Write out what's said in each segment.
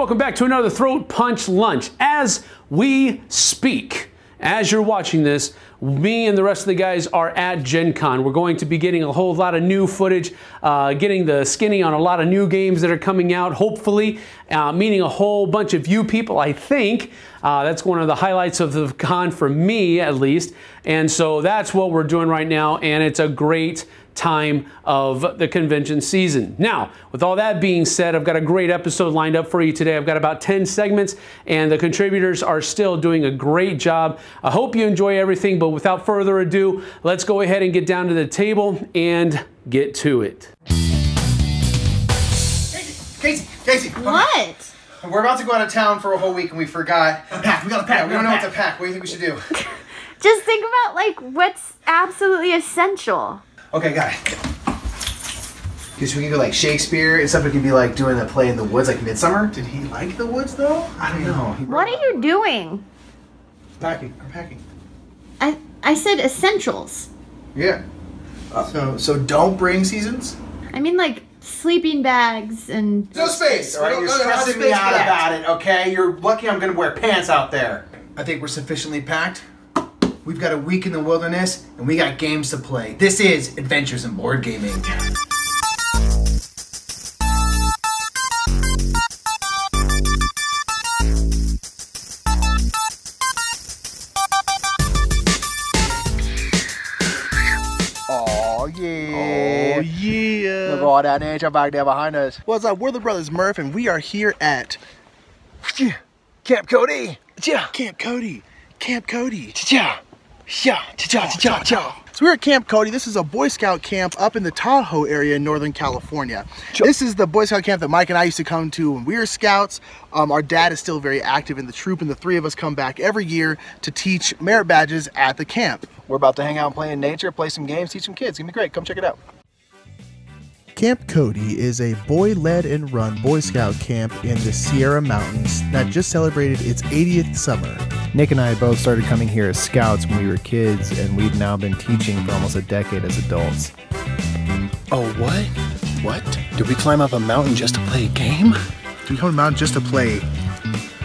welcome back to another Throat Punch Lunch. As we speak, as you're watching this, me and the rest of the guys are at Gen Con. We're going to be getting a whole lot of new footage, getting the skinny on a lot of new games that are coming out, hopefully, meeting a whole bunch of you people, I think. That's one of the highlights of the con for me, at least. And so that's what we're doing right now, and it's a great time of the convention season. Now, with all that being said, I've got a great episode lined up for you today. I've got about 10 segments, and the contributors are still doing a great job. I hope you enjoy everything, but without further ado, let's go ahead and get down to the table and get to it. Casey! What? We're about to go out of town for a whole week and we forgot. Pack, we gotta pack. We don't know what to pack. What do you think we should do? Just think about like what's absolutely essential. Okay, got it. Because we can do like Shakespeare and stuff. We could be like doing a play in the woods, like Midsummer. Did he like the woods though? I don't know. What are you doing? Packing. I'm packing. I said essentials. Yeah. So don't bring seasons. I mean like sleeping bags and... No space. All right, you're stressing me out about it. Okay, you're lucky I'm gonna wear pants out there. I think we're sufficiently packed. We've got a week in the wilderness, and we got games to play. This is Adventures in Board Gaming. Oh yeah. Oh yeah. Look at all that nature back there behind us. What's up? We're the brothers Murph, and we are here at Camp Cody. Camp Cody. Camp Cody. So we're at Camp Cody. This is a Boy Scout camp up in the Tahoe area in Northern California. This is the Boy Scout camp that Mike and I used to come to when we were scouts. Our dad is still very active in the troop, and the three of us come back every year to teach merit badges at the camp. We're about to hang out and play in nature, play some games, teach some kids. It's gonna be great. Come check it out. Camp Cody is a boy-led and run Boy Scout camp in the Sierra Mountains that just celebrated its 80th summer. Nick and I both started coming here as scouts when we were kids, and we've now been teaching for almost a decade as adults. Oh, what? What? Did we climb up a mountain just to play a game? We come to the mountain just to play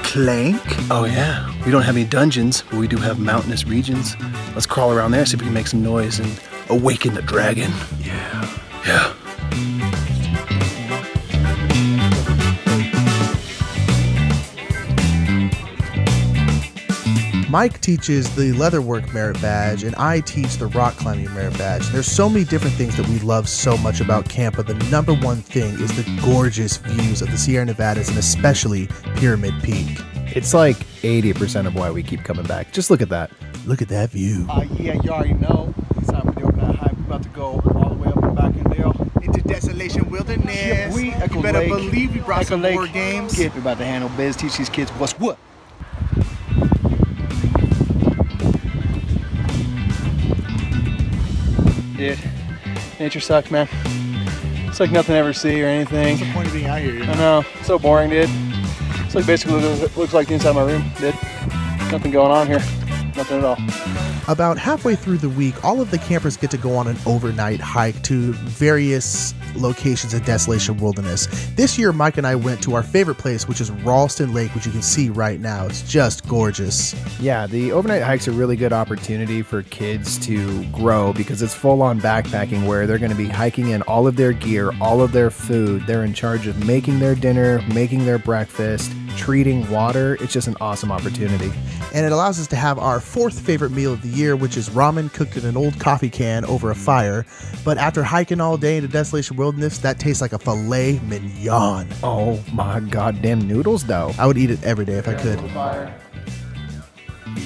Clank? Oh, yeah. We don't have any dungeons, but we do have mountainous regions. Let's crawl around there, see if we can make some noise and awaken the dragon. Yeah. Mike teaches the leatherwork merit badge, and I teach the rock climbing merit badge. There's so many different things that we love so much about camp, but the number one thing is the gorgeous views of the Sierra Nevadas, and especially Pyramid Peak. It's like 80% of why we keep coming back. Just look at that. Look at that view. Yeah, you already know. It's time for the overnight hike. We're about to go all the way up and back in there. Into Desolation Wilderness. Yeah, you better believe we brought some more games. Yeah, we're about to handle biz, teach these kids what's what. Dude, nature sucks, man. It's like nothing I ever see or anything. What's the point of being out here? I know, it's so boring, dude. It's like basically looks like the inside of my room, dude. Nothing going on here, nothing at all. About halfway through the week, all of the campers get to go on an overnight hike to various locations in Desolation Wilderness. This year, Mike and I went to our favorite place, which is Ralston Lake, which you can see right now. It's just gorgeous. Yeah, the overnight hike's a really good opportunity for kids to grow because it's full-on backpacking where they're going to be hiking in all of their gear, all of their food. They're in charge of making their dinner, making their breakfast, treating water. It's just an awesome opportunity. And it allows us to have our fourth favorite meal of the year, which is ramen cooked in an old coffee can over a fire. But after hiking all day into Desolation Wilderness, that tastes like a filet mignon. Oh my goddamn noodles, though. I would eat it every day if I could.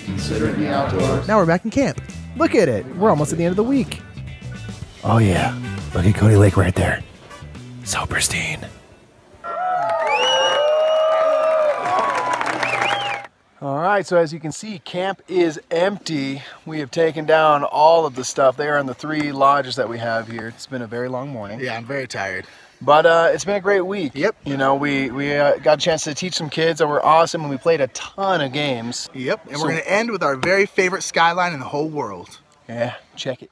Consider the outdoors. Now we're back in camp. Look at it. We're almost at the end of the week. Oh, yeah. Look at Cody Lake right there. So pristine. All right, so as you can see, camp is empty. We have taken down all of the stuff. They are in the 3 lodges that we have here. It's been a very long morning. Yeah, I'm very tired. But it's been a great week. Yep. You know, we got a chance to teach some kids that were awesome, and we played a ton of games. Yep, and we're going to end with our very favorite skyline in the whole world. Yeah, check it.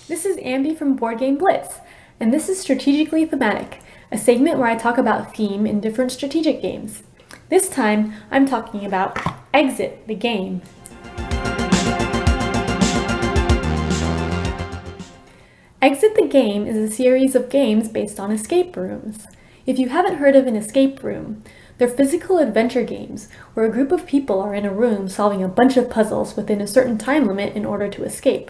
This is Ambie from Board Game Blitz, and this is Strategically Thematic, a segment where I talk about theme in different strategic games. This time, I'm talking about Exit the Game. Exit the Game is a series of games based on escape rooms. If you haven't heard of an escape room, they're physical adventure games where a group of people are in a room solving a bunch of puzzles within a certain time limit in order to escape.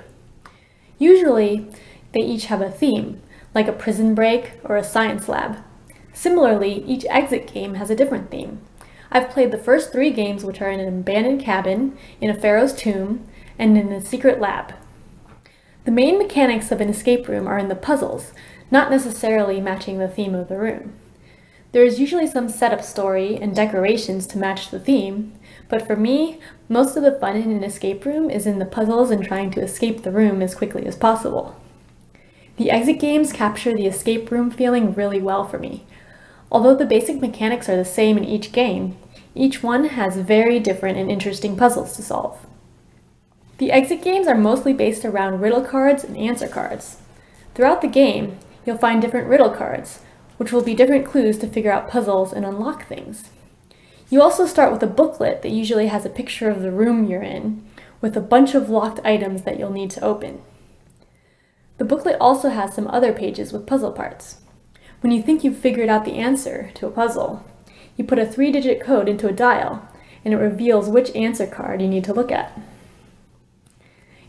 Usually, they each have a theme, like a prison break or a science lab. Similarly, each exit game has a different theme. I've played the first 3 games, which are in an abandoned cabin, in a pharaoh's tomb, and in a secret lab. The main mechanics of an escape room are in the puzzles, not necessarily matching the theme of the room. There is usually some setup story and decorations to match the theme, but for me, most of the fun in an escape room is in the puzzles and trying to escape the room as quickly as possible. The exit games capture the escape room feeling really well for me. Although the basic mechanics are the same in each game, each one has very different and interesting puzzles to solve. The exit games are mostly based around riddle cards and answer cards. Throughout the game, you'll find different riddle cards, which will be different clues to figure out puzzles and unlock things. You also start with a booklet that usually has a picture of the room you're in, with a bunch of locked items that you'll need to open. The booklet also has some other pages with puzzle parts. When you think you've figured out the answer to a puzzle, you put a 3-digit code into a dial, and it reveals which answer card you need to look at.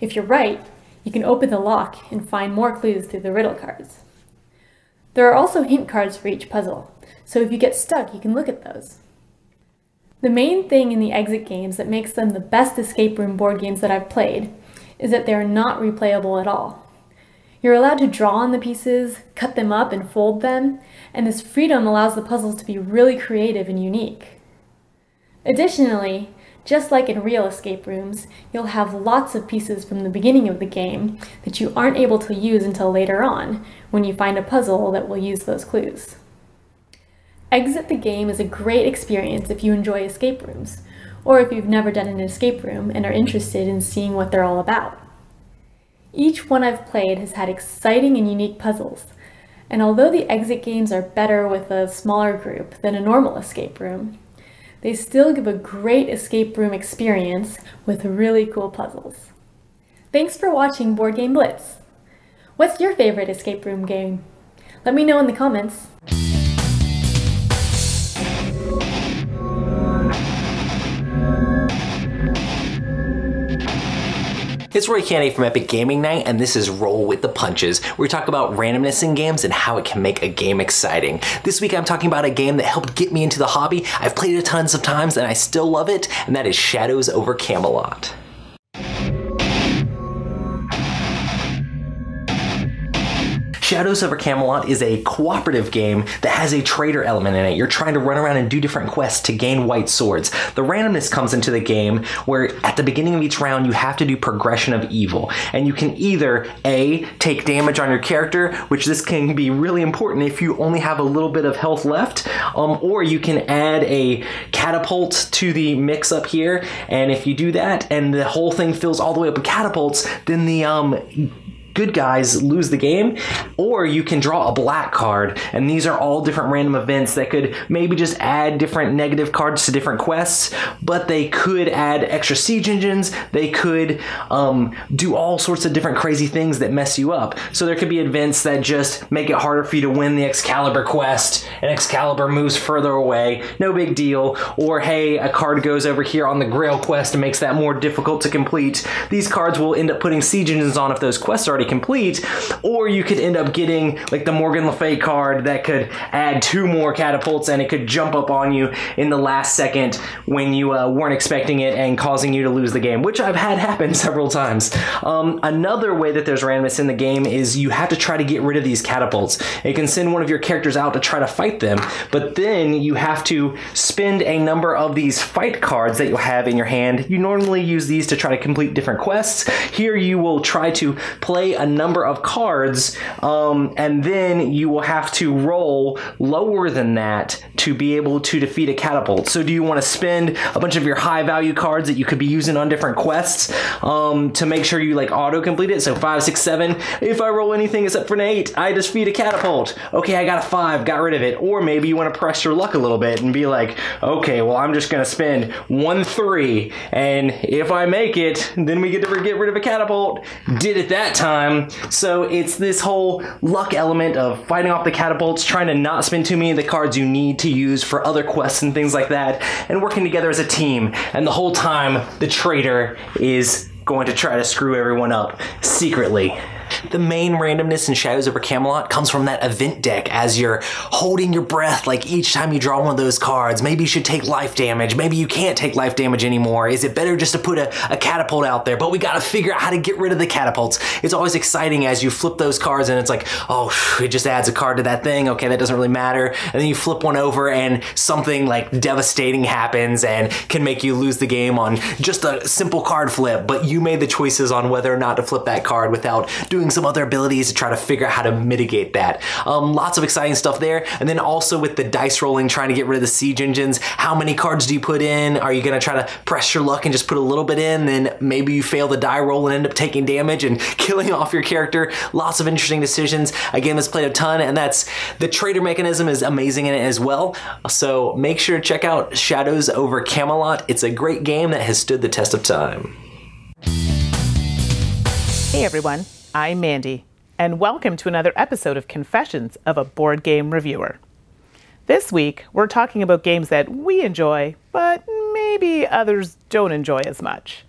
If you're right, you can open the lock and find more clues through the riddle cards. There are also hint cards for each puzzle, so if you get stuck, you can look at those. The main thing in the exit games that makes them the best escape room board games that I've played is that they're not replayable at all. You're allowed to draw on the pieces, cut them up and fold them, and this freedom allows the puzzles to be really creative and unique. Additionally, just like in real escape rooms, you'll have lots of pieces from the beginning of the game that you aren't able to use until later on, when you find a puzzle that will use those clues. Exit the Game is a great experience if you enjoy escape rooms, or if you've never done an escape room and are interested in seeing what they're all about. Each one I've played has had exciting and unique puzzles, and although the exit games are better with a smaller group than a normal escape room, they still give a great escape room experience with really cool puzzles. Thanks for watching Board Game Blitz. What's your favorite escape room game? Let me know in the comments. It's Roy Cannaday from Epic Gaming Night, and this is Roll with the Punches, where we talk about randomness in games and how it can make a game exciting. This week I'm talking about a game that helped get me into the hobby. I've played it tons of times and I still love it, and that is Shadows over Camelot. Shadows over Camelot is a cooperative game that has a trader element in it. You're trying to run around and do different quests to gain white swords. The randomness comes into the game where at the beginning of each round you have to do progression of evil. And you can either A, take damage on your character, which this can be really important if you only have a little bit of health left, or you can add a catapult to the mix up here. And if you do that and the whole thing fills all the way up with catapults, then the good guys lose the game. Or you can draw a black card, and these are all different random events that could maybe just add different negative cards to different quests, but they could add extra siege engines, they could do all sorts of different crazy things that mess you up. So there could be events that just make it harder for you to win the Excalibur quest, and Excalibur moves further away, no big deal. Or hey, a card goes over here on the Grail quest and makes that more difficult to complete. These cards will end up putting siege engines on if those quests are already complete. Or you could end up getting like the Morgan Le Fay card that could add 2 more catapults, and it could jump up on you in the last second when you weren't expecting it and causing you to lose the game, which I've had happen several times. Another way that there's randomness in the game is you have to try to get rid of these catapults. You can send one of your characters out to try to fight them, but then you have to spend a number of these fight cards that you'll have in your hand. You normally use these to try to complete different quests. Here you will try to play play a number of cards, and then you will have to roll lower than that to be able to defeat a catapult. So do you want to spend a bunch of your high value cards that you could be using on different quests to make sure you like auto complete it? So 5, 6, 7. If I roll anything except for an 8, I defeat a catapult. Okay, I got a 5, got rid of it. Or maybe you want to press your luck a little bit and be like, okay, well, I'm just going to spend 1, 3, and if I make it, then we get to get rid of a catapult. Did it that time. So it's this whole luck element of fighting off the catapults, trying to not spend too many of the cards you need to use for other quests and things like that, and working together as a team. And the whole time, the traitor is going to try to screw everyone up secretly. The main randomness in Shadows over Camelot comes from that event deck as you're holding your breath like each time you draw one of those cards. Maybe you should take life damage. Maybe you can't take life damage anymore. Is it better just to put a catapult out there? But we gotta figure out how to get rid of the catapults. It's always exciting as you flip those cards and it's like, oh, it just adds a card to that thing. Okay, that doesn't really matter. And then you flip one over and something like devastating happens and can make you lose the game on just a simple card flip. But you made the choices on whether or not to flip that card without doing some other abilities to try to figure out how to mitigate that. Lots of exciting stuff there. And then also with the dice rolling, trying to get rid of the siege engines. How many cards do you put in? Are you gonna try to press your luck and just put a little bit in? Then maybe you fail the die roll and end up taking damage and killing off your character. Lots of interesting decisions. A game that's played a ton, and that's the traitor mechanism is amazing in it as well. So make sure to check out Shadows over Camelot. It's a great game that has stood the test of time. Hey everyone. I'm Mandi, and welcome to another episode of Confessions of a Board Game Reviewer. This week, we're talking about games that we enjoy, but maybe others don't enjoy as much.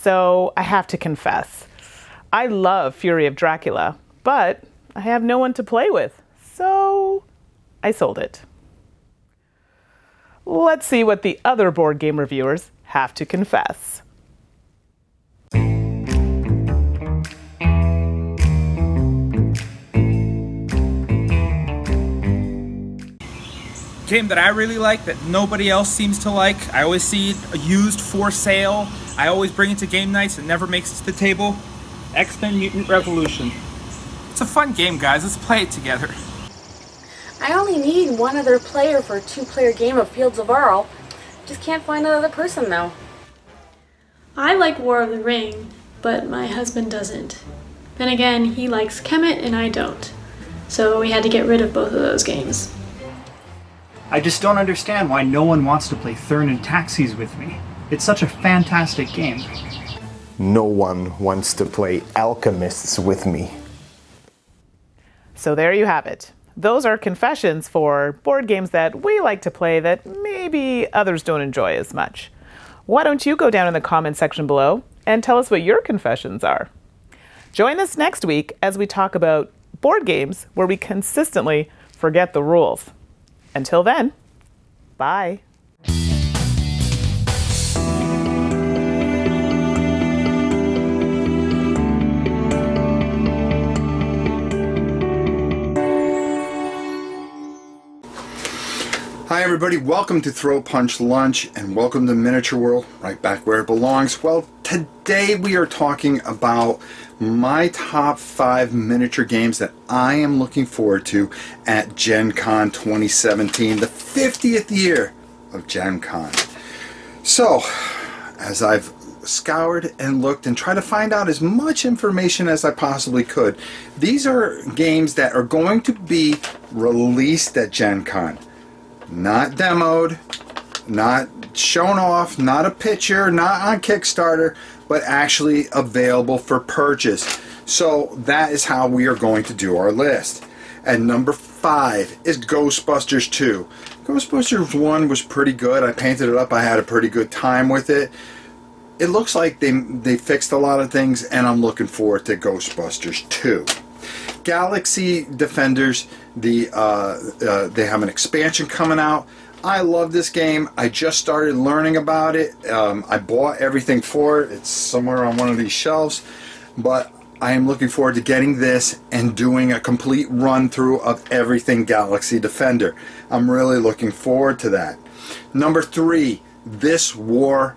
So I have to confess, I love Fury of Dracula, but I have no one to play with, so I sold it. Let's see what the other board game reviewers have to confess. Game that I really like that nobody else seems to like. I always see it used for sale. I always bring it to game nights. It never makes it to the table. X-Men Mutant Revolution. It's a fun game, guys. Let's play it together. I only need one other player for a 2-player game of Fields of Arle. Just can't find another person though. I like War of the Ring, but my husband doesn't. Then again, he likes Kemet and I don't. So we had to get rid of both of those games. I just don't understand why no one wants to play Thurn and Taxis with me. It's such a fantastic game. No one wants to play Alchemists with me. So there you have it. Those are confessions for board games that we like to play that maybe others don't enjoy as much. Why don't you go down in the comment section below and tell us what your confessions are? Join us next week as we talk about board games where we consistently forget the rules. Until then, bye. Hi everybody, welcome to Throw Punch Lunch and welcome to Miniature World, right back where it belongs. Well, today we are talking about my top 5 miniature games that I am looking forward to at Gen Con 2017, the 50th year of Gen Con. So, as I've scoured and looked and tried to find out as much information as I possibly could, these are games that are going to be released at Gen Con. Not demoed, not shown off, not a picture, not on Kickstarter, but actually available for purchase. So that is how we are going to do our list. At number 5 is Ghostbusters 2. Ghostbusters 1 was pretty good. I painted it up. I had a pretty good time with it. It looks like they fixed a lot of things, and I'm looking forward to Ghostbusters 2. Galaxy Defenders, they have an expansion coming out. I love this game. I just started learning about it. I bought everything for it. It's somewhere on one of these shelves. But I am looking forward to getting this and doing a complete run through of everything Galaxy Defender. I'm really looking forward to that. Number 3, This War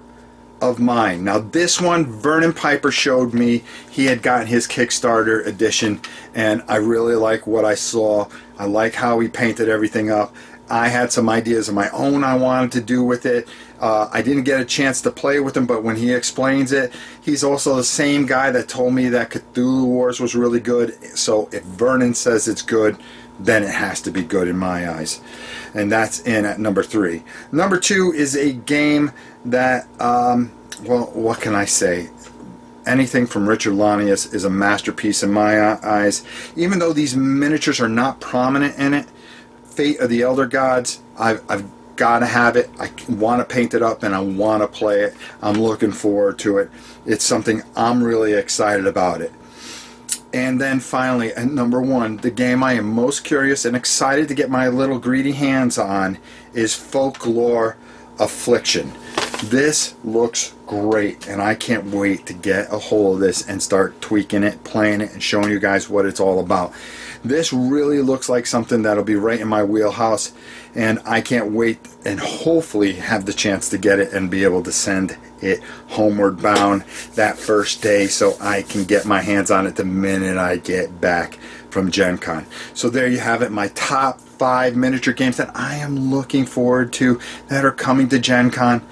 of mine. Now this one, Vernon Piper showed me. He had gotten his Kickstarter edition, and I really like what I saw. I like how he painted everything up. I had some ideas of my own I wanted to do with it. I didn't get a chance to play with him, but when he explains it, he's also the same guy that told me that Cthulhu Wars was really good. So if Vernon says it's good, then it has to be good in my eyes. And that's in at number 3. Number 2 is a game that, well, what can I say? Anything from Richard Lanius is a masterpiece in my eyes. Even though these miniatures are not prominent in it, Fate of the Elder Gods, I've got to have it. I want to paint it up and I want to play it. I'm looking forward to it. It's something I'm really excited about it. And then finally, at number 1, the game I am most curious and excited to get my little greedy hands on is Folklore Affliction. This looks great, and I can't wait to get a hold of this and start tweaking it, playing it, and showing you guys what it's all about. This really looks like something that'll be right in my wheelhouse, and I can't wait and hopefully have the chance to get it and be able to send it homeward bound that first day so I can get my hands on it the minute I get back from Gen Con. So there you have it, my top 5 miniature games that I am looking forward to that are coming to Gen Con.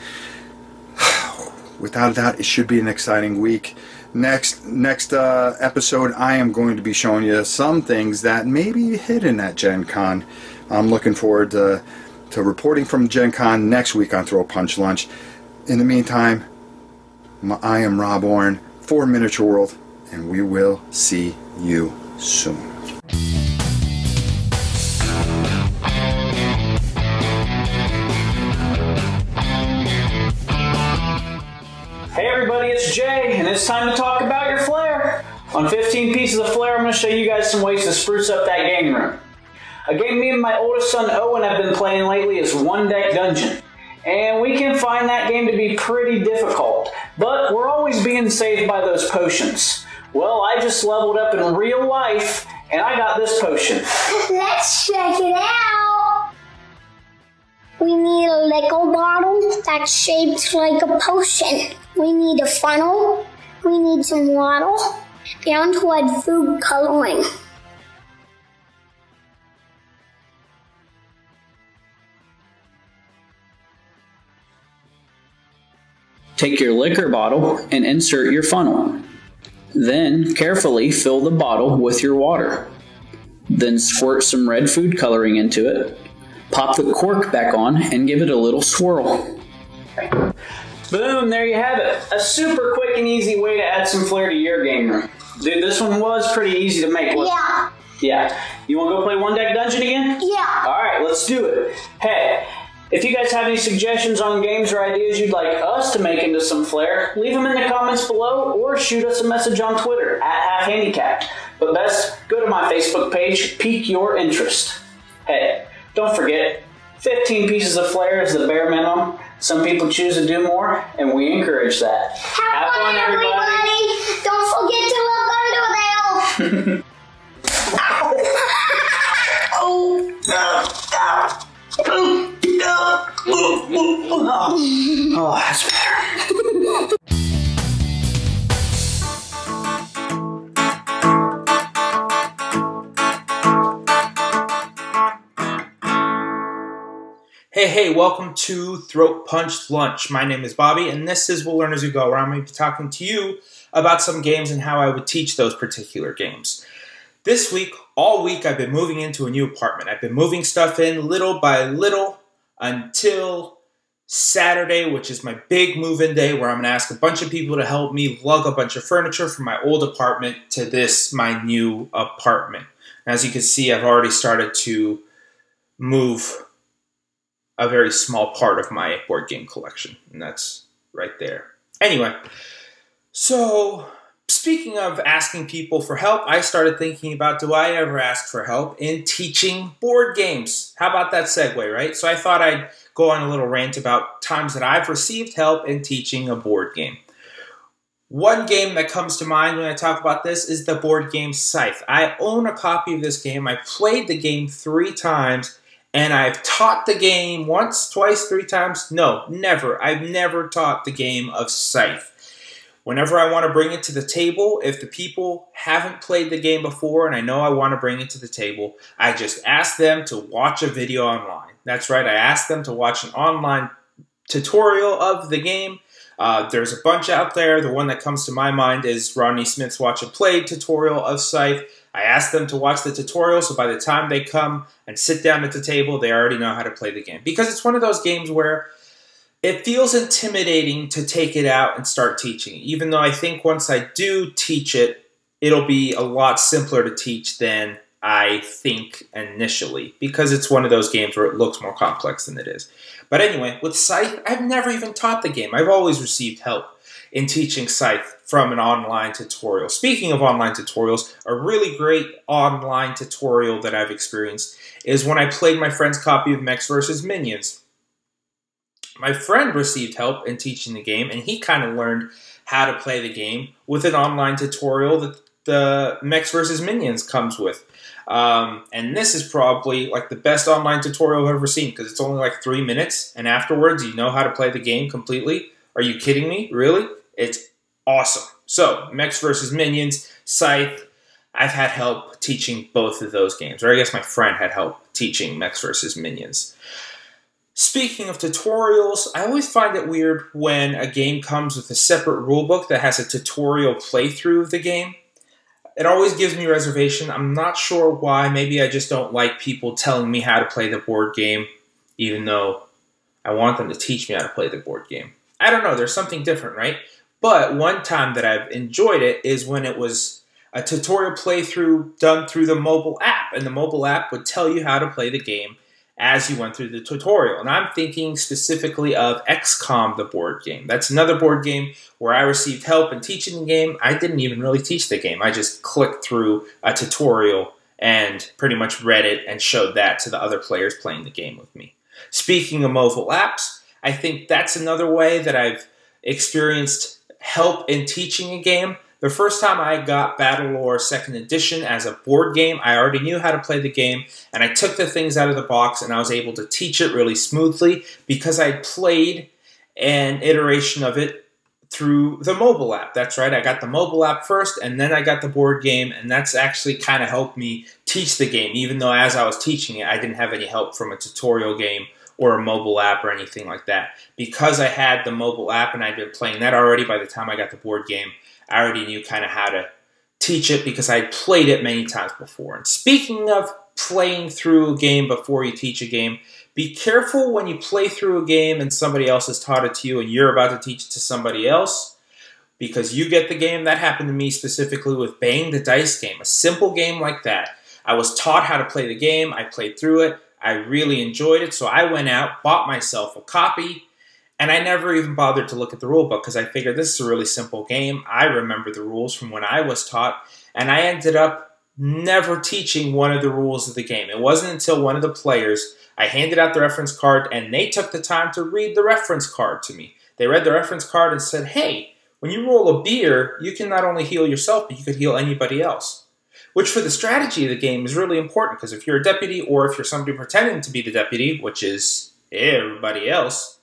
Without a doubt, it should be an exciting week. Next episode, I am going to be showing you some things that may be hidden at Gen Con. I'm looking forward to reporting from Gen Con next week on Throw Punch Lunch. In the meantime, I am Rob Oren for Miniature World, and we will see you soon. Hey everybody, it's Jay, and it's time to talk about your flair. On 15 Pieces of Flair, I'm going to show you guys some ways to spruce up that game room. A game me and my oldest son Owen have been playing lately is One Deck Dungeon. And we can find that game to be pretty difficult, but we're always being saved by those potions. Well, I just leveled up in real life, and I got this potion. Let's check it out. We need a liquor bottle that's shaped like a potion. We need a funnel. We need some water and red food coloring. Take your liquor bottle and insert your funnel. Then carefully fill the bottle with your water. Then squirt some red food coloring into it. Pop the cork back on and give it a little swirl. Boom, there you have it. A super quick and easy way to add some flair to your game room. Dude, this one was pretty easy to make, wasn't it? Yeah. You want to go play One Deck Dungeon again? Yeah. Alright, let's do it. Hey, if you guys have any suggestions on games or ideas you'd like us to make into some flair, leave them in the comments below or shoot us a message on Twitter @halfhandicapped. But best, go to my Facebook page, pique your interest. Hey, don't forget, 15 Pieces of Flair is the bare minimum. Some people choose to do more, and we encourage that. Have fun, everybody! Don't forget to look under there! Oh, that's better. Hey, welcome to Throat Punch Lunch. My name is Bobby, and this is We'll Learn As We Go, where I'm going to be talking to you about some games and how I would teach those particular games. This week, all week, I've been moving into a new apartment. I've been moving stuff in little by little until Saturday, which is my big move-in day, where I'm going to ask a bunch of people to help me lug a bunch of furniture from my old apartment to this, my new apartment. And as you can see, I've already started to move a very small part of my board game collection, and that's right there. Anyway, so speaking of asking people for help, I started thinking about, do I ever ask for help in teaching board games? How about that segue, right? So I thought I'd go on a little rant about times that I've received help in teaching a board game. One game that comes to mind when I talk about this is the board game Scythe. I own a copy of this game. I played the game 3 times, And I've taught the game once, twice, 3 times. No, never. I've never taught the game of Scythe. Whenever I want to bring it to the table, if the people haven't played the game before and I know I want to bring it to the table, I just ask them to watch a video online. That's right, I ask them to watch an online tutorial of the game. There's a bunch out there. The one that comes to my mind is Rodney Smith's Watch and Play tutorial of Scythe. I ask them to watch the tutorial, so by the time they come and sit down at the table, they already know how to play the game. Because it's one of those games where it feels intimidating to take it out and start teaching it. Even though I think once I do teach it, it'll be a lot simpler to teach than I think initially. Because it's one of those games where it looks more complex than it is. But anyway, with Scythe, I've never even taught the game. I've always received help in teaching Scythe from an online tutorial. Speaking of online tutorials, a really great online tutorial that I've experienced is when I played my friend's copy of Mechs vs. Minions. My friend received help in teaching the game, and he kind of learned how to play the game with an online tutorial that the Mechs vs. Minions comes with. And this is probably like the best online tutorial I've ever seen because it's only like 3 minutes, and afterwards you know how to play the game completely. Are you kidding me? Really? It's awesome. So, Mechs vs. Minions, Scythe, I've had help teaching both of those games. Or I guess my friend had help teaching Mechs vs. Minions. Speaking of tutorials, I always find it weird when a game comes with a separate rulebook that has a tutorial playthrough of the game. It always gives me reservation. I'm not sure why. Maybe I just don't like people telling me how to play the board game, even though I want them to teach me how to play the board game. I don't know. There's something different, right? But one time that I've enjoyed it is when it was a tutorial playthrough done through the mobile app. And the mobile app would tell you how to play the game as you went through the tutorial. And I'm thinking specifically of XCOM, the board game. That's another board game where I received help in teaching the game. I didn't even really teach the game. I just clicked through a tutorial and pretty much read it and showed that to the other players playing the game with me. Speaking of mobile apps, I think that's another way that I've experienced help in teaching a game. The first time I got Battlelore 2nd Edition as a board game, I already knew how to play the game, and I took the things out of the box and I was able to teach it really smoothly because I played an iteration of it through the mobile app. That's right, I got the mobile app first, and then I got the board game, and that's actually kind of helped me teach the game, even though as I was teaching it, I didn't have any help from a tutorial game or a mobile app or anything like that. Because I had the mobile app and I'd been playing that already by the time I got the board game, I already knew kind of how to teach it because I'd played it many times before. And speaking of playing through a game before you teach a game, be careful when you play through a game and somebody else has taught it to you and you're about to teach it to somebody else because you get the game. That happened to me specifically with Bang the Dice game, a simple game like that. I was taught how to play the game. I played through it. I really enjoyed it, so I went out, bought myself a copy, and I never even bothered to look at the rule book because I figured this is a really simple game. I remember the rules from when I was taught, and I ended up never teaching one of the rules of the game. It wasn't until one of the players, I handed out the reference card, and they took the time to read the reference card to me. They read the reference card and said, hey, when you roll a beer, you can not only heal yourself, but you could heal anybody else. Which for the strategy of the game is really important because if you're a deputy or if you're somebody pretending to be the deputy, which is everybody else,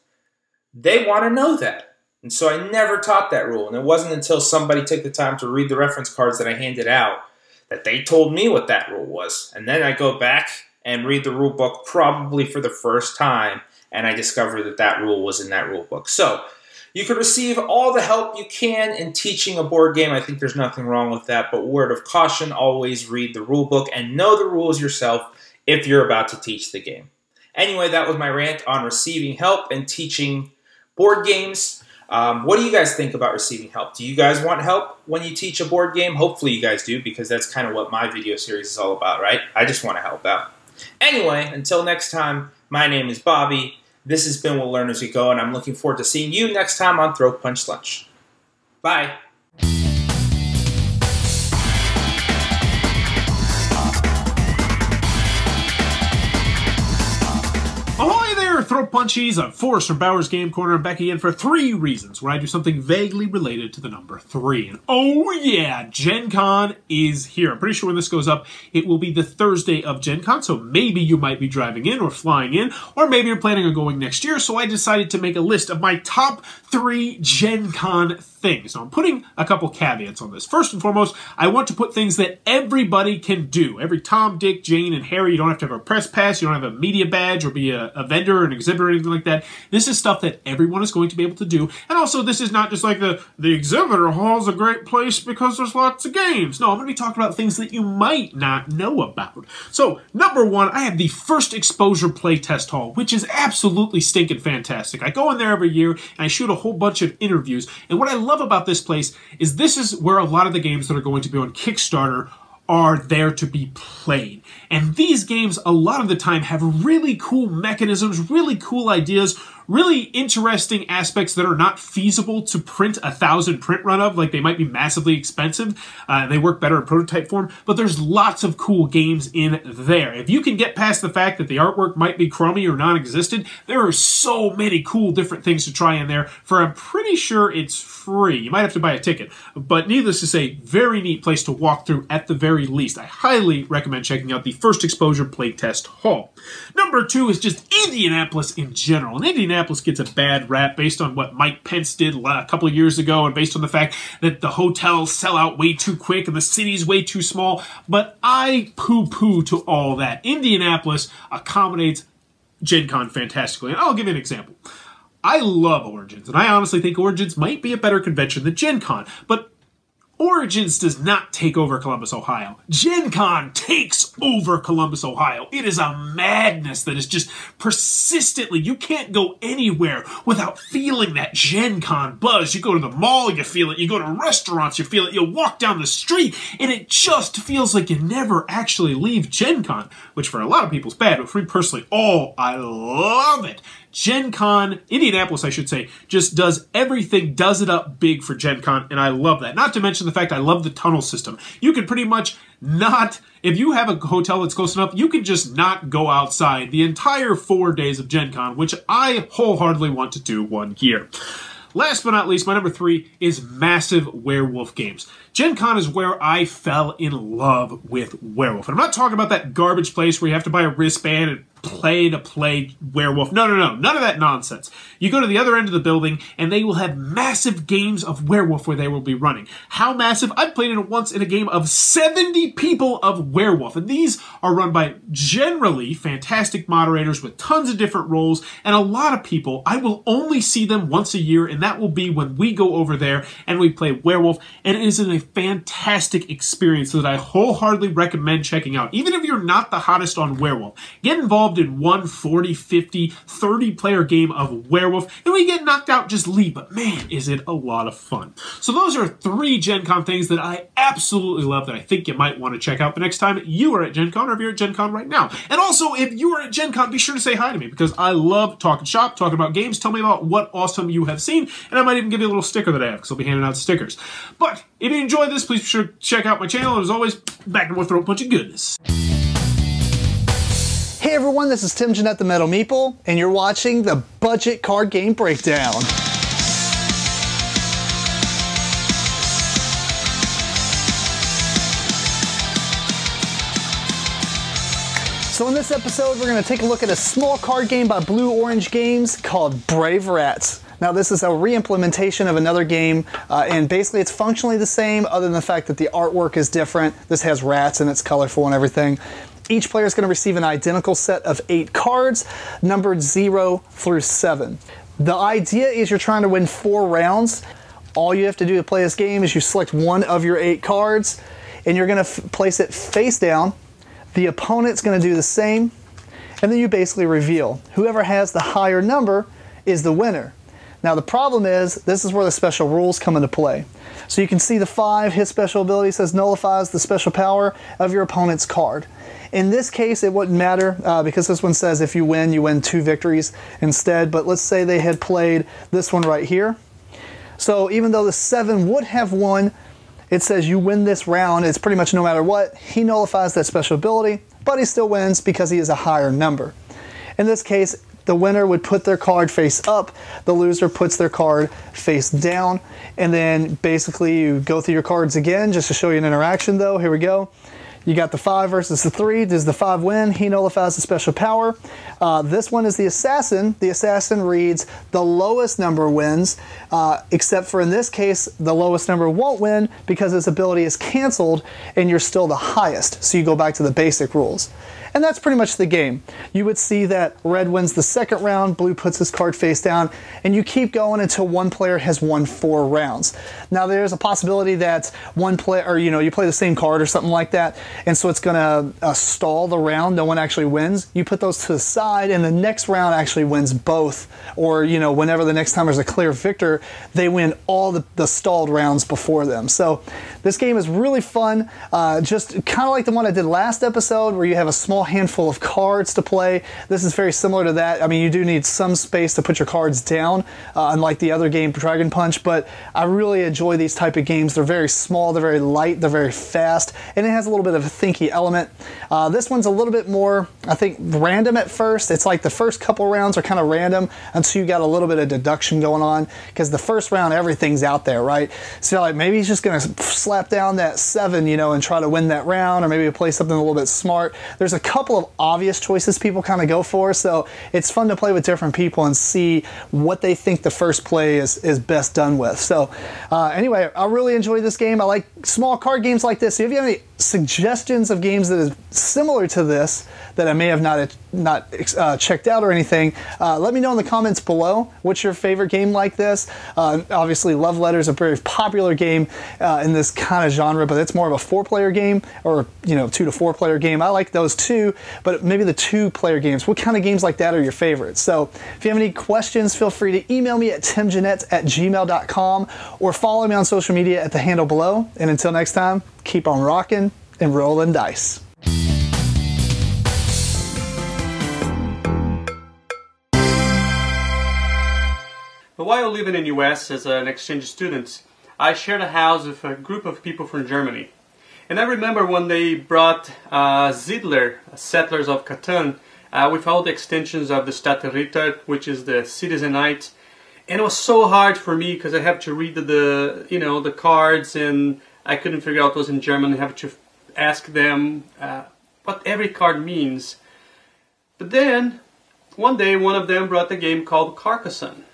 they want to know that. And so I never taught that rule. And it wasn't until somebody took the time to read the reference cards that I handed out that they told me what that rule was. And then I go back and read the rule book probably for the first time and I discovered that that rule was in that rule book. So you can receive all the help you can in teaching a board game. I think there's nothing wrong with that, but word of caution, always read the rule book and know the rules yourself if you're about to teach the game. Anyway, that was my rant on receiving help and teaching board games. What do you guys think about receiving help? Do you guys want help when you teach a board game? Hopefully you guys do, because that's kind of what my video series is all about, right? I just want to help out. Anyway, until next time, my name is Bobby. This has been We'll Learn As We Go, and I'm looking forward to seeing you next time on Throw Punch Lunch. Bye. Ahoy there, Throw Punchies. I'm Forrest from Bowers Game Corner. I'm back again for 3 reasons where I do something vaguely related to the number 3. And oh yeah, Gen Con is here. I'm pretty sure when this goes up, it will be the Thursday of Gen Con, so maybe you might be driving in or flying in, or maybe you're planning on going next year, so I decided to make a list of my top 3 Gen Con things. Now, I'm putting a couple caveats on this. First and foremost, I want to put things that everybody can do. Every Tom, Dick, Jane, and Harry. You don't have to have a press pass, you don't have a media badge, or be a vendor or an exhibitor or anything like that. This is stuff that everyone is going to be able to do. And also, this is not just like the exhibitor hall is a great place because there's lots of games. No, I'm going to be talking about things that you might not know about. So, number 1, I have the First Exposure Playtest Hall, which is absolutely stinking fantastic. I go in there every year, and I shoot a whole bunch of interviews. And what I love about this place is this is where a lot of the games that are going to be on Kickstarter are there to be played. And these games, a lot of the time, have really cool mechanisms, really cool ideas, really interesting aspects that are not feasible to print 1,000 print run of. Like, they might be massively expensive. They work better in prototype form, but there's lots of cool games in there. If you can get past the fact that the artwork might be crummy or non-existent, there are so many cool different things to try in there for, I'm pretty sure it's free. You might have to buy a ticket, but needless to say, very neat place to walk through at the very least. I highly recommend checking out the First Exposure Playtest Hall. Number 2 is just Indianapolis in general. And Indianapolis gets a bad rap based on what Mike Pence did a couple of years ago and based on the fact that the hotels sell out way too quick and the city's way too small. But I poo-poo to all that. Indianapolis accommodates Gen Con fantastically. And I'll give you an example. I love Origins, and I honestly think Origins might be a better convention than Gen Con, but Origins does not take over Columbus, Ohio. Gen Con takes over Columbus, Ohio. It is a madness that is just persistently, you can't go anywhere without feeling that Gen Con buzz. You go to the mall, you feel it. You go to restaurants, you feel it. You walk down the street, and it just feels like you never actually leave Gen Con, which for a lot of people is bad, but for me personally, I love it. Gen Con, Indianapolis I should say, just does everything, does it up big for Gen Con, and I love that. Not to mention the fact I love the tunnel system. You can pretty much not, if you have a hotel that's close enough, you can just not go outside the entire 4 days of Gen Con, which I wholeheartedly want to do one year. Last but not least, my number 3 is massive werewolf games. Gen Con is where I fell in love with werewolf. And I'm not talking about that garbage place where you have to buy a wristband and play werewolf. No. None of that nonsense. You go to the other end of the building and they will have massive games of werewolf where they will be running. How massive? I've played it once in a game of 70 people of werewolf. And these are run by generally fantastic moderators with tons of different roles. And a lot of people, I will only see them once a year, and that will be when we go over there and we play werewolf. And it is a fantastic experience that I wholeheartedly recommend checking out. Even if you're not the hottest on werewolf, get involved in one 40, 50, 30 player game of werewolf, and when you get knocked out, just leave. But man, is it a lot of fun. So those are 3 Gen Con things that I absolutely love that I think you might want to check out the next time you are at Gen Con, or if you're at Gen Con right now. And also, if you are at Gen Con, be sure to say hi to me, because I love talking shop, talking about games. Tell me about what awesome you have seen, and I might even give you a little sticker that I have, because I'll be handing out stickers. But if you enjoyed this, please be sure to check out my channel, and as always, back to more Throat Punch of goodness. Hey everyone, this is Tim Jennette the Metal Meeple, and you're watching the Budget Card Game Breakdown. So in this episode, we're going to take a look at a small card game by Blue Orange Games called Brave Rats. Now this is a re-implementation of another game, and basically it's functionally the same other than the fact that the artwork is different. This has rats and it's colorful and everything. Each player is going to receive an identical set of 8 cards, numbered 0 through 7. The idea is you're trying to win 4 rounds. All you have to do to play this game is you select one of your 8 cards, and you're going to place it face down. The opponent's going to do the same, and then you basically reveal. Whoever has the higher number is the winner. Now the problem is, this is where the special rules come into play. So you can see the 5, his special ability says nullifies the special power of your opponent's card. In this case, it wouldn't matter because this one says if you win 2 victories instead. But let's say they had played this one right here. So even though the 7 would have won, it says you win this round. It's pretty much no matter what. He nullifies that special ability, but he still wins because he is a higher number. In this case, the winner would put their card face up, the loser puts their card face down, and then basically you go through your cards again just to show you an interaction though. Here we go. You got the 5 versus the 3. Does the 5 win? He nullifies the special power. This one is the assassin. The assassin reads the lowest number wins, except for in this case, the lowest number won't win because his ability is canceled and you're still the highest. So you go back to the basic rules. And that's pretty much the game. You would see that red wins the second round, blue puts his card face down, and you keep going until one player has won 4 rounds. Now there's a possibility that one player, or you play the same card or something like that, and so it's gonna stall the round, no one actually wins. You put those to the side and the next round actually wins both, or whenever the next time there's a clear victor, they win all the stalled rounds before them. So this game is really fun, just kind of like the one I did last episode where you have a small handful of cards to play. This is very similar to that. I mean, you do need some space to put your cards down, unlike the other game, Dragon Punch, but I really enjoy these type of games. They're very small, they're very light, they're very fast, and it has a little bit of a thinky element. This one's a little bit more, I think, random at first. It's like the first couple rounds are kind of random until you got a little bit of deduction going on, because the first round, everything's out there, right? So like maybe he's just gonna slap down that 7, and try to win that round, or maybe play something a little bit smart. There's a couple of obvious choices people kind of go for, so it's fun to play with different people and see what they think the first play is best done with. So anyway, I really enjoy this game. I like small card games like this. So if you have any suggestions of games that is similar to this that I may have not checked out or anything, let me know in the comments below. What's your favorite game like this? Obviously, Love Letter is a very popular game in this kind of genre, but it's more of a 4-player game, or 2 to 4 player game. I like those too, but maybe the 2-player games. What kind of games like that are your favorites? So if you have any questions, feel free to email me at timjennette@gmail.com or follow me on social media at the handle below. And until next time, keep on rocking and rolling dice. But while living in the US as an exchange student, I shared a house with a group of people from Germany. And I remember when they brought Siedler, Settlers of Catan, with all the extensions of the Stadtreiter, which is the Citizenite. And it was so hard for me because I have to read the cards, and I couldn't figure out what was in German. I have to ask them what every card means. But then, one day, one of them brought a game called Carcassonne.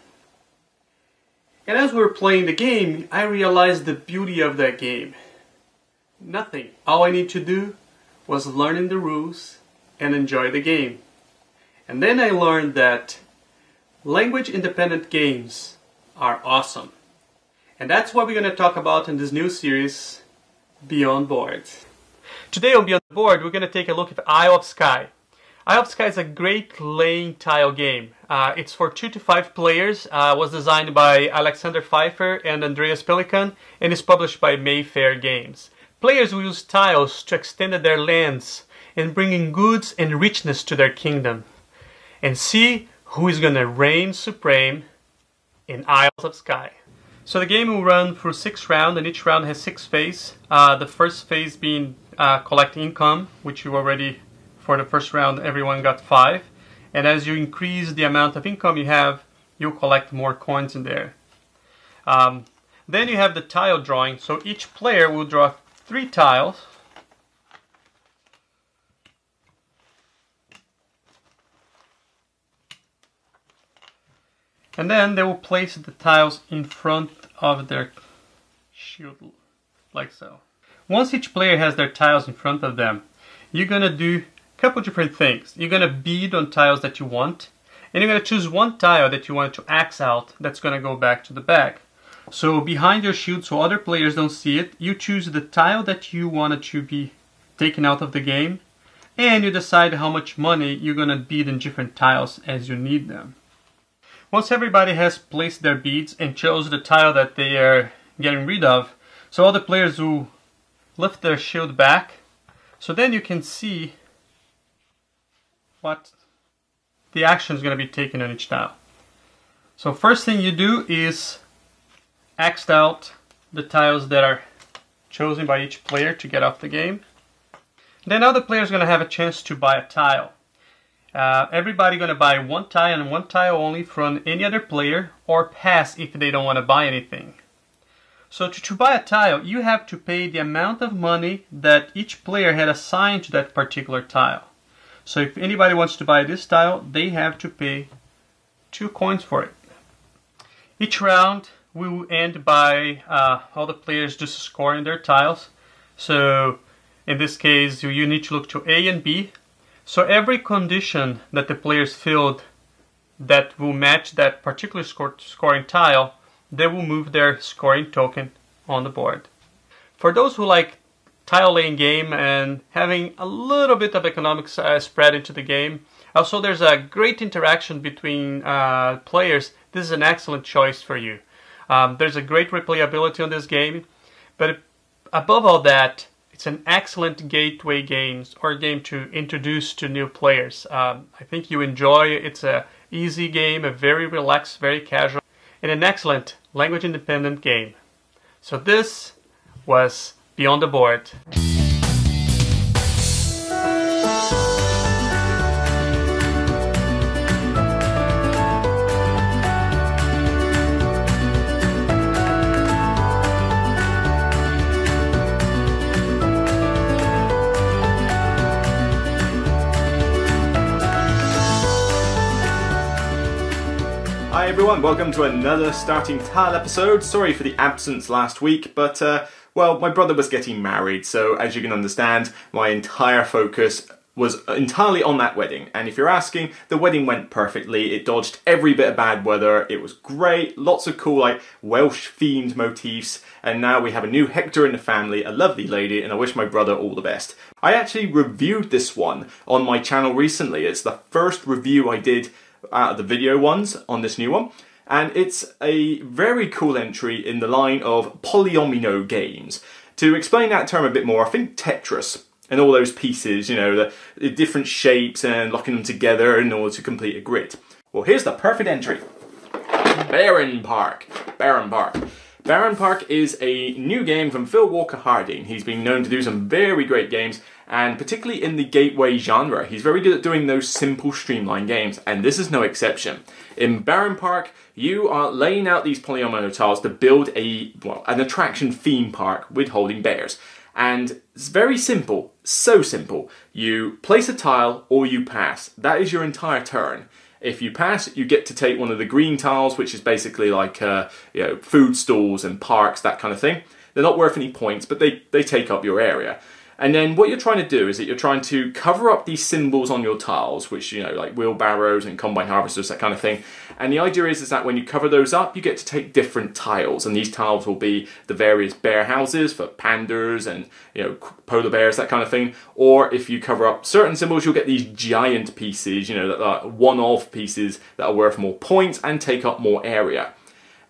And as we were playing the game, I realized the beauty of that game. Nothing. All I need to do was learn the rules and enjoy the game. And then I learned that language-independent games are awesome. And that's what we're going to talk about in this new series, Beyond Board. Today on Beyond Board, we're going to take a look at Isle of Skye. Isle of Skye is a great laying tile game. It's for 2 to 5 players, was designed by Alexander Pfeiffer and Andreas Pelikan, and is published by Mayfair Games. Players will use tiles to extend their lands and bring in goods and richness to their kingdom. And see who is going to reign supreme in Isles of Skye. So the game will run through 6 rounds, and each round has 6 phases. The first phase being collect income, which you already, for the first round, everyone got 5. And as you increase the amount of income you have, you'll collect more coins in there. Then you have the tile drawing. So each player will draw 3 tiles. And then they will place the tiles in front of their shield, like so. Once each player has their tiles in front of them, you're going to do a couple different things. You're going to bid on tiles that you want, and you're going to choose one tile that you want to X out that's going to go back to the back. So behind your shield, so other players don't see it, you choose the tile that you want it to be taken out of the game, and you decide how much money you're going to bid in different tiles as you need them. Once everybody has placed their bids and chose the tile that they are getting rid of, so all the players will lift their shield back, so then you can see what the action is going to be taken on each tile. So first thing you do is X out the tiles that are chosen by each player to get off the game. Then other players are going to have a chance to buy a tile. Everybody gonna buy one tile and one tile only from any other player, or pass if they don't want to buy anything. So to buy a tile, you have to pay the amount of money that each player had assigned to that particular tile. So if anybody wants to buy this tile, they have to pay 2 coins for it. Each round will end by all the players just scoring their tiles. So in this case, you need to look to A and B. So every condition that the players filled that will match that particular scoring tile, they will move their scoring token on the board. For those who like tile laying game and having a little bit of economics spread into the game, also there's a great interaction between players. This is an excellent choice for you. There's a great replayability on this game, but above all that, it's an excellent gateway game or game to introduce to new players. I think you enjoy it. It's an easy game, a very relaxed, very casual, and an excellent language-independent game. So this was Beyond the Board. Hi everyone, welcome to another Starting Tile episode. Sorry for the absence last week, but well, my brother was getting married, so as you can understand, my entire focus was entirely on that wedding. And if you're asking, the wedding went perfectly. It dodged every bit of bad weather. It was great, lots of cool like Welsh themed motifs, and now we have a new Hector in the family, a lovely lady, and I wish my brother all the best. I actually reviewed this one on my channel recently. It's the first review I did out of the video ones on this new one, and it's a very cool entry in the line of polyomino games. To explain that term a bit more, I think Tetris and all those pieces, you know, the different shapes and locking them together in order to complete a grid. Well, here's the perfect entry. Baron Park. Baron Park. Baron Park is a new game from Phil Walker Harding. He's been known to do some very great games, and particularly in the gateway genre. He's very good at doing those simple, streamlined games, and this is no exception. In Baron Park, you are laying out these polyomino tiles to build an attraction theme park with holding bears. And it's very simple, so simple. You place a tile or you pass. That is your entire turn. If you pass, you get to take one of the green tiles, which is basically like you know, food stalls and parks, that kind of thing. They're not worth any points, but they take up your area. And then what you're trying to do is that you're trying to cover up these symbols on your tiles, which, you know, like wheelbarrows and combine harvesters, that kind of thing. And the idea is that when you cover those up, you get to take different tiles. And these tiles will be the various bear houses for pandas and, you know, polar bears, that kind of thing. Or if you cover up certain symbols, you'll get these giant pieces, you know, that are one-off pieces that are worth more points and take up more area.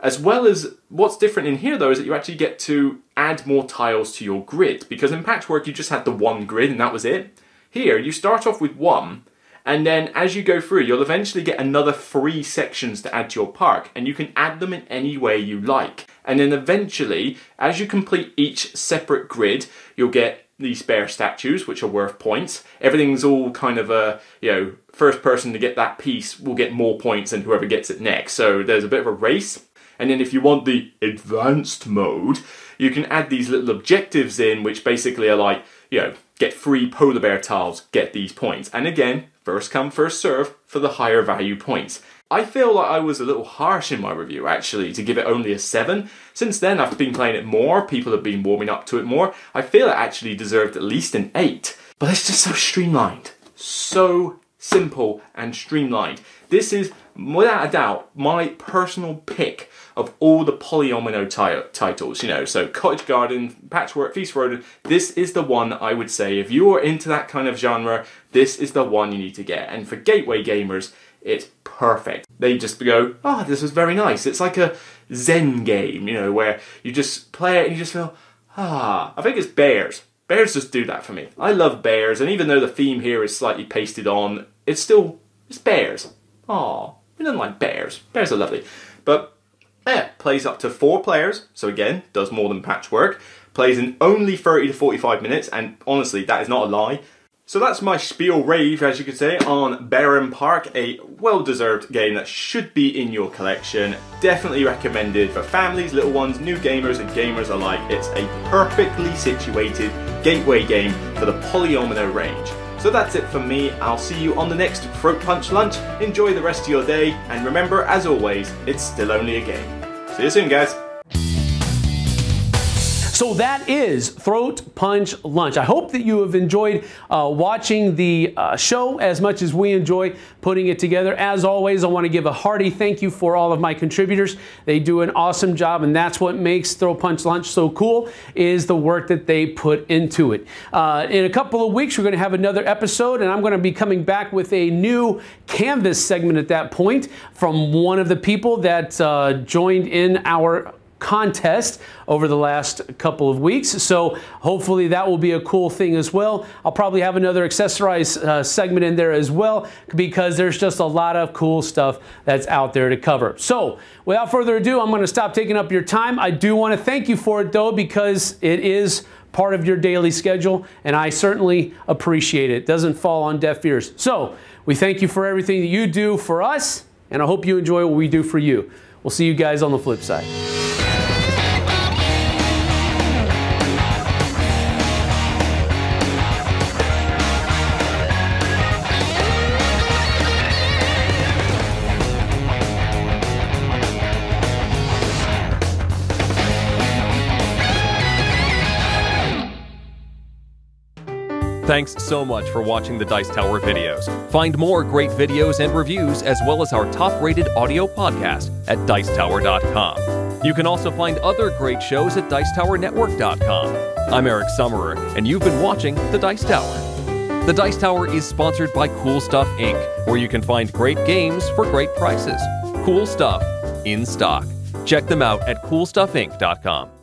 As well as, what's different in here though is that you actually get to add more tiles to your grid, because in Patchwork you just had the one grid and that was it. Here you start off with one, and then as you go through you'll eventually get another 3 sections to add to your park, and you can add them in any way you like. And then eventually, as you complete each separate grid, you'll get these bear statues, which are worth points. Everything's all kind of a, you know, first person to get that piece will get more points than whoever gets it next. So there's a bit of a race. And then if you want the advanced mode, you can add these little objectives in, which basically are like, you know, get 3 polar bear tiles, get these points. And again, first come, first serve for the higher value points. I feel like I was a little harsh in my review, actually, to give it only a 7. Since then, I've been playing it more, people have been warming up to it more. I feel it actually deserved at least an 8. But it's just so streamlined. So simple and streamlined. This is, without a doubt, my personal pick of all the polyomino titles, you know, so Cottage Garden, Patchwork, Feast for Odin. This is the one I would say, if you are into that kind of genre, this is the one you need to get. And for gateway gamers, it's perfect. They just go, oh, this was very nice. It's like a Zen game, you know, where you just play it and you just feel, ah. I think it's bears. Bears just do that for me. I love bears, and even though the theme here is slightly pasted on, it's bears. Aw, we don't like bears. Bears are lovely. But yeah, plays up to 4 players, so again, does more than Patchwork. Plays in only 30 to 45 minutes, and honestly, that is not a lie. So that's my spiel rave, as you could say, on Barren Park, a well-deserved game that should be in your collection. Definitely recommended for families, little ones, new gamers and gamers alike. It's a perfectly situated gateway game for the Polyomino range. So that's it for me. I'll see you on the next Throat Punch Lunch. Enjoy the rest of your day, and remember, as always, it's still only a game. See you soon, guys. So that is Throat Punch Lunch. I hope that you have enjoyed watching the show as much as we enjoy putting it together. As always, I want to give a hearty thank you for all of my contributors. They do an awesome job, and that's what makes Throat Punch Lunch so cool, is the work that they put into it. In a couple of weeks, we're going to have another episode, and I'm going to be coming back with a new Canvas segment at that point from one of the people that joined in our contest over the last couple of weeks. So hopefully that will be a cool thing as well. I'll probably have another accessorized segment in there as well, because there's just a lot of cool stuff that's out there to cover. So without further ado, I'm going to stop taking up your time. I do want to thank you for it though, because it is part of your daily schedule, and I certainly appreciate it. It doesn't fall on deaf ears. So we thank you for everything that you do for us, and I hope you enjoy what we do for you. We'll see you guys on the flip side. Thanks so much for watching the Dice Tower videos. Find more great videos and reviews, as well as our top-rated audio podcast at Dicetower.com. You can also find other great shows at DicetowerNetwork.com. I'm Eric Summerer, and you've been watching The Dice Tower. The Dice Tower is sponsored by Cool Stuff Inc., where you can find great games for great prices. Cool stuff in stock. Check them out at CoolStuffInc.com.